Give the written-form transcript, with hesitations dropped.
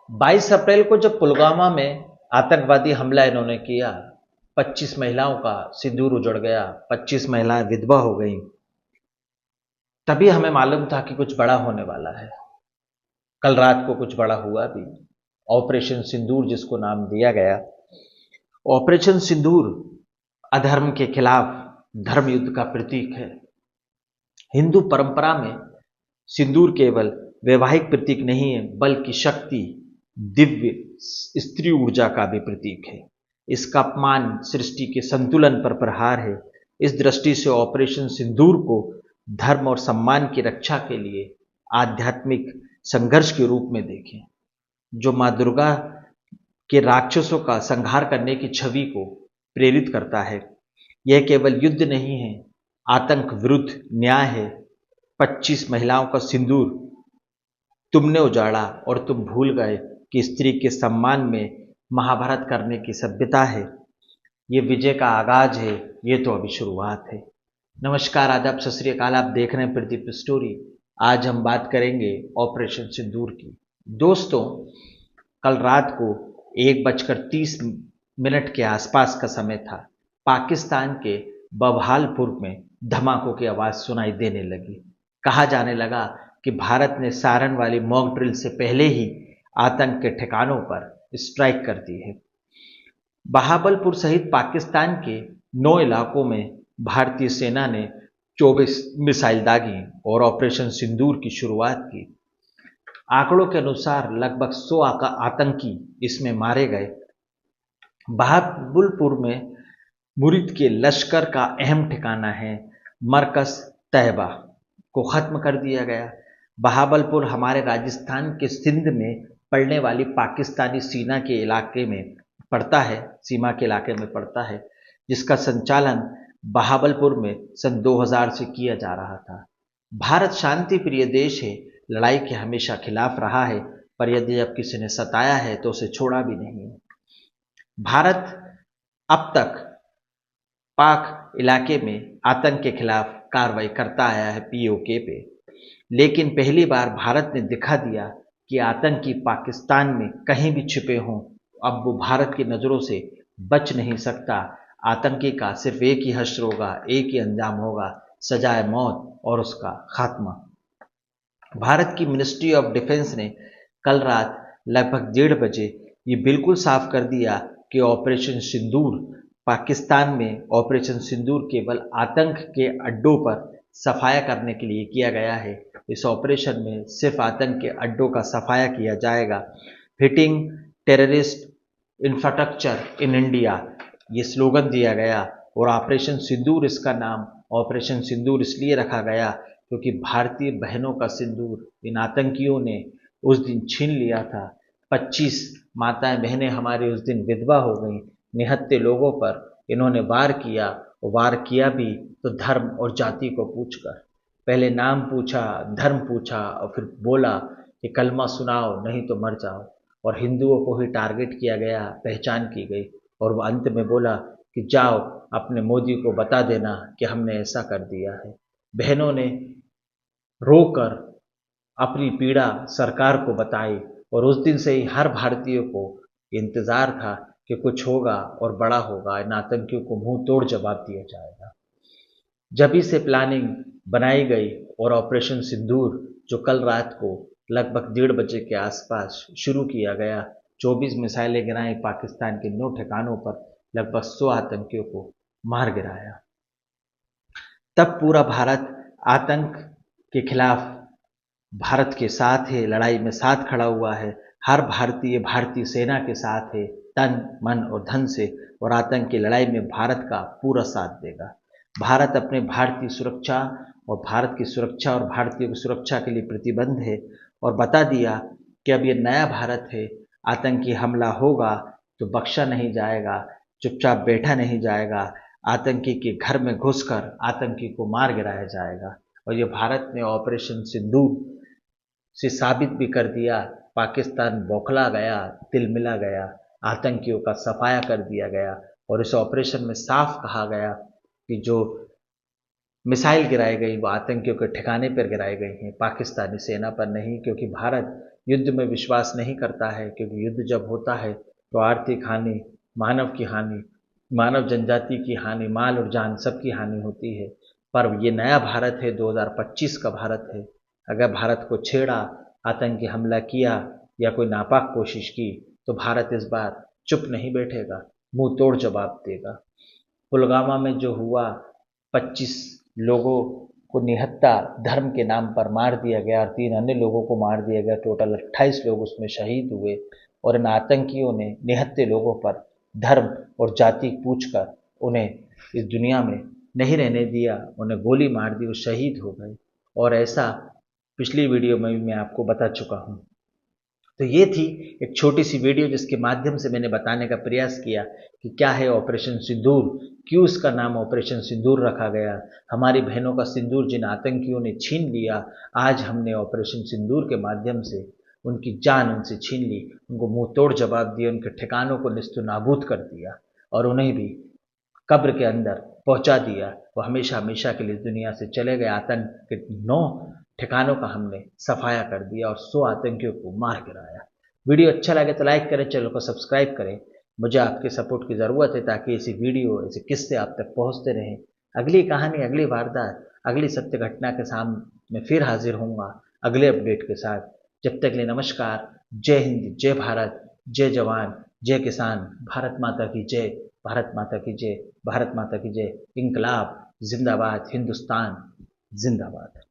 22 अप्रैल को जब पुलवामा में आतंकवादी हमला इन्होंने किया, 25 महिलाओं का सिंदूर उजड़ गया, 25 महिलाएं विधवा हो गईं, तभी हमें मालूम था कि कुछ बड़ा होने वाला है। कल रात को कुछ बड़ा हुआ भी। ऑपरेशन सिंदूर जिसको नाम दिया गया, ऑपरेशन सिंदूर अधर्म के खिलाफ धर्म युद्ध का प्रतीक है। हिंदू परंपरा में सिंदूर केवल वैवाहिक प्रतीक नहीं है, बल्कि शक्ति, दिव्य स्त्री ऊर्जा का भी प्रतीक है। इसका अपमान सृष्टि के संतुलन पर प्रहार है। इस दृष्टि से ऑपरेशन सिंदूर को धर्म और सम्मान की रक्षा के लिए आध्यात्मिक संघर्ष के रूप में देखें, जो मां दुर्गा के राक्षसों का संहार करने की छवि को प्रेरित करता है। यह केवल युद्ध नहीं है, आतंक विरुद्ध न्याय है। 25 महिलाओं का सिंदूर तुमने उजाड़ा और तुम भूल गए कि स्त्री के सम्मान में महाभारत करने की सभ्यता है। ये विजय का आगाज है, ये तो अभी शुरुआत है। नमस्कार, आदाब, सत श्री अकाल। आप देख रहे हैं प्रदीप स्टोरी। आज हम बात करेंगे ऑपरेशन सिंदूर की। दोस्तों, कल रात को 1:30 के आसपास का समय था। पाकिस्तान के बवालपुर में धमाकों की आवाज सुनाई देने लगी। कहा जाने लगा कि भारत ने सारन वाली मॉक ड्रिल से पहले ही आतंक के ठिकानों पर स्ट्राइक कर दी है। बहावलपुर सहित पाकिस्तान के 9 इलाकों में भारतीय सेना ने 24 मिसाइल दागी और ऑपरेशन सिंदूर की शुरुआत की। आंकड़ों के अनुसार लगभग 100 आतंकी इसमें मारे गए। बहावलपुर में मुरीद के लश्कर का अहम ठिकाना है। मरकज तैयबा को खत्म कर दिया गया। बहावलपुर हमारे राजस्थान के सिंध में पड़ने वाली पाकिस्तानी सीमा के इलाके में पड़ता है, जिसका संचालन बहावलपुर में सन 2000 से किया जा रहा था। भारत शांति प्रिय देश है, लड़ाई के हमेशा खिलाफ रहा है, पर यदि जब किसी ने सताया है तो उसे छोड़ा भी नहीं है। भारत अब तक पाक इलाके में आतंक के खिलाफ कार्रवाई करता आया है, पीओके पे, लेकिन पहली बार भारत ने दिखा दिया कि आतंकी पाकिस्तान में कहीं भी छिपे हों, अब वो भारत की नज़रों से बच नहीं सकता। आतंकी का सिर्फ एक ही हश्र होगा, एक ही अंजाम होगा, सजाए मौत और उसका खात्मा। भारत की मिनिस्ट्री ऑफ डिफेंस ने कल रात लगभग 1:30 बजे ये बिल्कुल साफ कर दिया कि ऑपरेशन सिंदूर पाकिस्तान में ऑपरेशन सिंदूर केवल आतंक के अड्डों पर सफाया करने के लिए किया गया है। इस ऑपरेशन में सिर्फ आतंक के अड्डों का सफाया किया जाएगा। Hitting terrorist infrastructure in India, ये स्लोगन दिया गया और ऑपरेशन सिंदूर, इसका नाम ऑपरेशन सिंदूर इसलिए रखा गया क्योंकि भारतीय बहनों का सिंदूर इन आतंकियों ने उस दिन छीन लिया था। 25 माताएं बहनें हमारी उस दिन विधवा हो गईं। निहत्थे लोगों पर इन्होंने वार किया, और वार किया भी तो धर्म और जाति को पूछकर। पहले नाम पूछा, धर्म पूछा और फिर बोला कि कलमा सुनाओ नहीं तो मर जाओ। और हिंदुओं को ही टारगेट किया गया, पहचान की गई, और वह अंत में बोला कि जाओ अपने मोदी को बता देना कि हमने ऐसा कर दिया है। बहनों ने रोकर अपनी पीड़ा सरकार को बताई, और उस दिन से ही हर भारतीय को इंतजार था कि कुछ होगा और बड़ा होगा, इन आतंकियों को मुंह तोड़ जवाब दिया जाएगा। जब से प्लानिंग बनाई गई और ऑपरेशन सिंदूर जो कल रात को लगभग 1:30 बजे के आसपास शुरू किया गया, 24 मिसाइलें गिराई पाकिस्तान के 9 ठिकानों पर, लगभग 100 आतंकियों को मार गिराया। तब पूरा भारत आतंक के खिलाफ भारत के साथ है, लड़ाई में साथ खड़ा हुआ है। हर भारतीय भारतीय सेना के साथ है, तन मन और धन से, और आतंक की लड़ाई में भारत का पूरा साथ देगा। भारत अपने भारतीय सुरक्षा और भारत की सुरक्षा और भारतीयों की सुरक्षा के लिए प्रतिबद्ध है, और बता दिया कि अब ये नया भारत है। आतंकी हमला होगा तो बख्शा नहीं जाएगा, चुपचाप बैठा नहीं जाएगा। आतंकी के घर में घुसकर आतंकी को मार गिराया जाएगा। और ये भारत ने ऑपरेशन सिंदूर से साबित भी कर दिया। पाकिस्तान बौखला गया, तिलमिला गया, आतंकियों का सफाया कर दिया गया, और इस ऑपरेशन में साफ कहा गया कि जो मिसाइल गिराई गई वो आतंकियों के ठिकाने पर गिराई गई हैं, पाकिस्तानी सेना पर नहीं, क्योंकि भारत युद्ध में विश्वास नहीं करता है, क्योंकि युद्ध जब होता है तो आर्थिक हानि, मानव की हानि, मानव जनजाति की हानि, माल और जान सबकी हानि होती है। पर ये नया भारत है, 2025 का भारत है। अगर भारत को छेड़ा, आतंकी हमला किया या कोई नापाक कोशिश की, तो भारत इस बार चुप नहीं बैठेगा, मुंह तोड़ जवाब देगा। पुलवामा में जो हुआ, 25 लोगों को निहत्था धर्म के नाम पर मार दिया गया और 3 अन्य लोगों को मार दिया गया, टोटल 28 लोग उसमें शहीद हुए। और इन आतंकियों ने निहत्थे लोगों पर धर्म और जाति पूछकर उन्हें इस दुनिया में नहीं रहने दिया, उन्हें गोली मार दी, वो शहीद हो गए। और ऐसा पिछली वीडियो में भी मैं आपको बता चुका हूँ। तो ये थी एक छोटी सी वीडियो जिसके माध्यम से मैंने बताने का प्रयास किया कि क्या है ऑपरेशन सिंदूर, क्यों इसका नाम ऑपरेशन सिंदूर रखा गया, हमारी बहनों का सिंदूर जिन आतंकियों ने छीन लिया, आज हमने ऑपरेशन सिंदूर के माध्यम से उनकी जान उनसे छीन ली, उनको मुंह तोड़ जवाब दिया, उनके ठिकानों को निस्तु नाबूद कर दिया और उन्हें भी कब्र के अंदर पहुंचा दिया। वो हमेशा हमेशा के लिए दुनिया से चले गए। आतंक के 9 ठिकानों का हमने सफाया कर दिया और 100 आतंकियों को मार गिराया। वीडियो अच्छा लगे तो लाइक करें, चैनल को सब्सक्राइब करें। मुझे आपके सपोर्ट की ज़रूरत है ताकि ऐसी वीडियो, ऐसे किस्से आप तक पहुंचते रहें। अगली कहानी, अगली वारदात, अगली सत्य घटना के सामने फिर हाजिर होऊंगा अगले अपडेट के साथ। जब तक के लिए नमस्कार। जय हिंद, जय भारत, जय जवान, जय किसान। भारत माता की जय, भारत माता की जय, भारत माता की जय। इंकलाब जिंदाबाद, हिंदुस्तान जिंदाबाद।